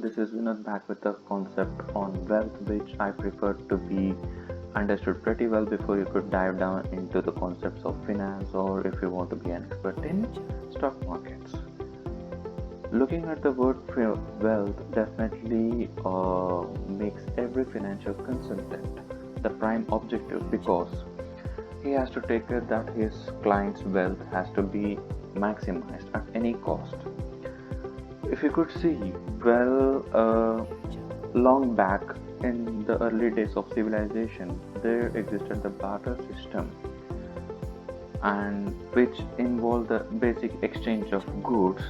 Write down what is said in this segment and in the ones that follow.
everyone, this is Vinod back with the concept on wealth, which I prefer to be understood pretty well before you could dive down into the concepts of finance or if you want to be an expert in stock markets. Looking at the word wealth definitely makes every financial consultant the prime objective because he has to take care that his client's wealth has to be maximized at any cost. If you could see, long back in the early days of civilization, there existed the barter system, and which involved the basic exchange of goods,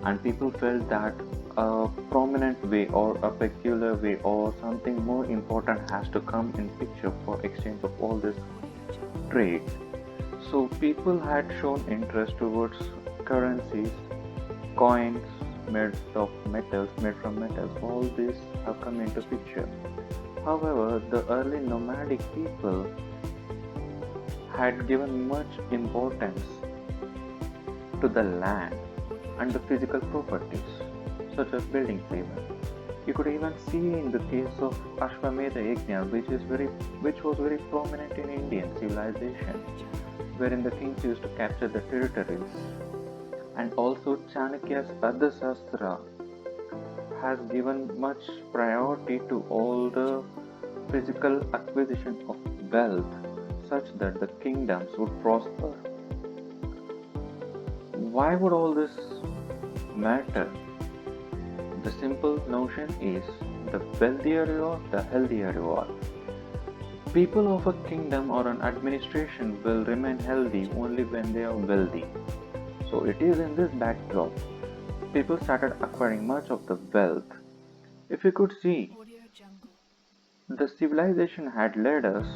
and people felt that a prominent way or a peculiar way or something more important has to come in picture for exchange of all this trade. So people had shown interest towards currencies, coins made from metals, all these have come into picture. However, the early nomadic people had given much importance to the land and the physical properties, such as buildings even. You could even see in the case of Ashwamedha Yajna, which was very prominent in Indian civilization, wherein the kings used to capture the territories. And also Chanakya's Ardhasastra has given much priority to all the physical acquisition of wealth such that the kingdoms would prosper. Why would all this matter? The simple notion is the wealthier you are, the healthier you are. People of a kingdom or an administration will remain healthy only when they are wealthy. So it is in this backdrop people started acquiring much of the wealth. If you could see, the civilization had led us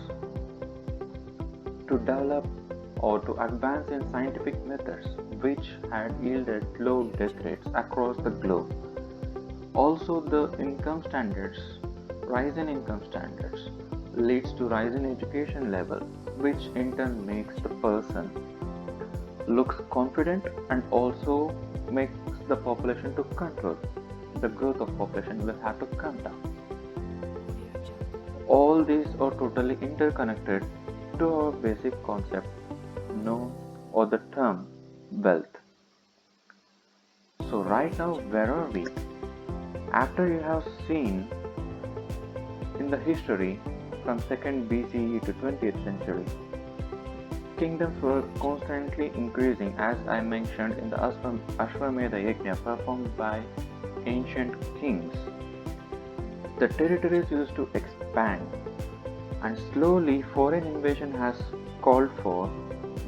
to develop or to advance in scientific methods which had yielded low death rates across the globe. Also, the rise in income standards leads to rise in education level, which in turn makes the person looks confident and also makes the population to control. The growth of population will have to come down. All these are totally interconnected to our basic concept known or the term wealth. So right now, where are we? After you have seen in the history from 2nd BCE to 20th century, kingdoms were constantly increasing, as I mentioned in the Ashwamedha Yajna performed by ancient kings. The territories used to expand, and slowly foreign invasion has called for,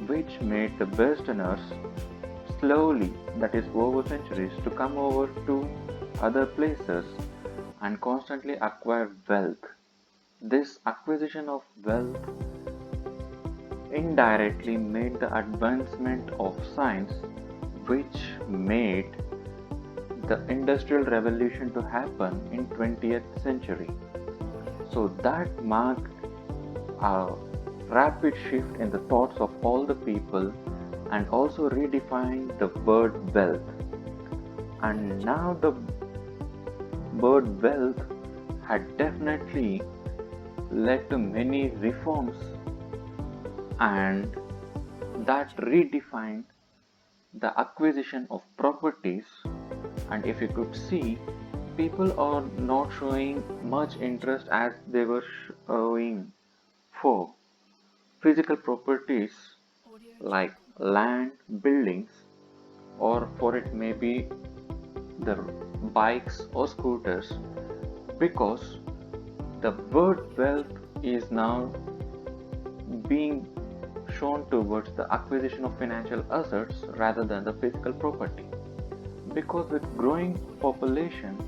which made the Westerners slowly, that is over centuries, to come over to other places and constantly acquire wealth. This acquisition of wealth indirectly made the advancement of science, which made the industrial revolution to happen in 20th century. So that marked a rapid shift in the thoughts of all the people and also redefined the word wealth. And now the word wealth had definitely led to many reforms, and that redefined the acquisition of properties. And if you could see, people are not showing much interest as they were showing for physical properties like land, buildings, or for it may be the bikes or scooters, because the word wealth is now being shown towards the acquisition of financial assets rather than the physical property. Because with growing population,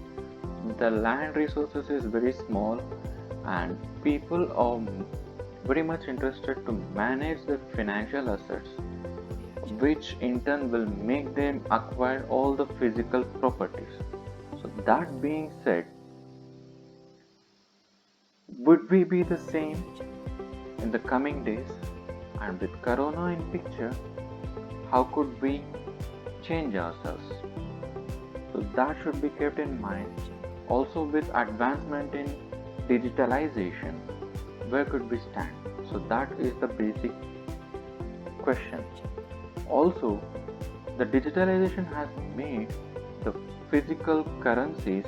the land resources is very small and people are very much interested to manage the financial assets, which in turn will make them acquire all the physical properties. So that being said, would we be the same in the coming days? And with Corona in picture, how could we change ourselves? So that should be kept in mind Also, with advancement in digitalization, where could we stand? So that is the basic question. Also, the digitalization has made the physical currencies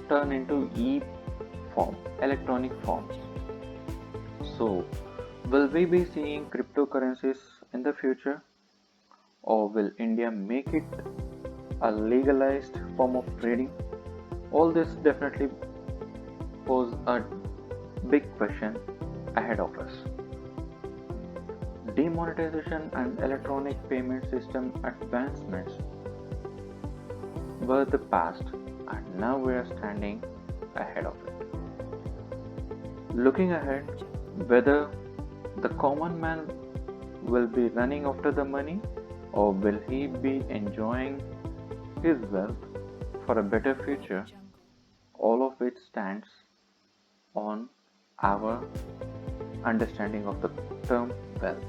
turn into e-form, electronic forms. So, will we be seeing cryptocurrencies in the future, or will India make it a legalized form of trading? All this definitely pose a big question ahead of us. Demonetization and electronic payment system advancements were the past, and now we are standing ahead of it. Looking ahead, whether the common man will be running after the money, or will he be enjoying his wealth for a better future, all of it stands on our understanding of the term wealth.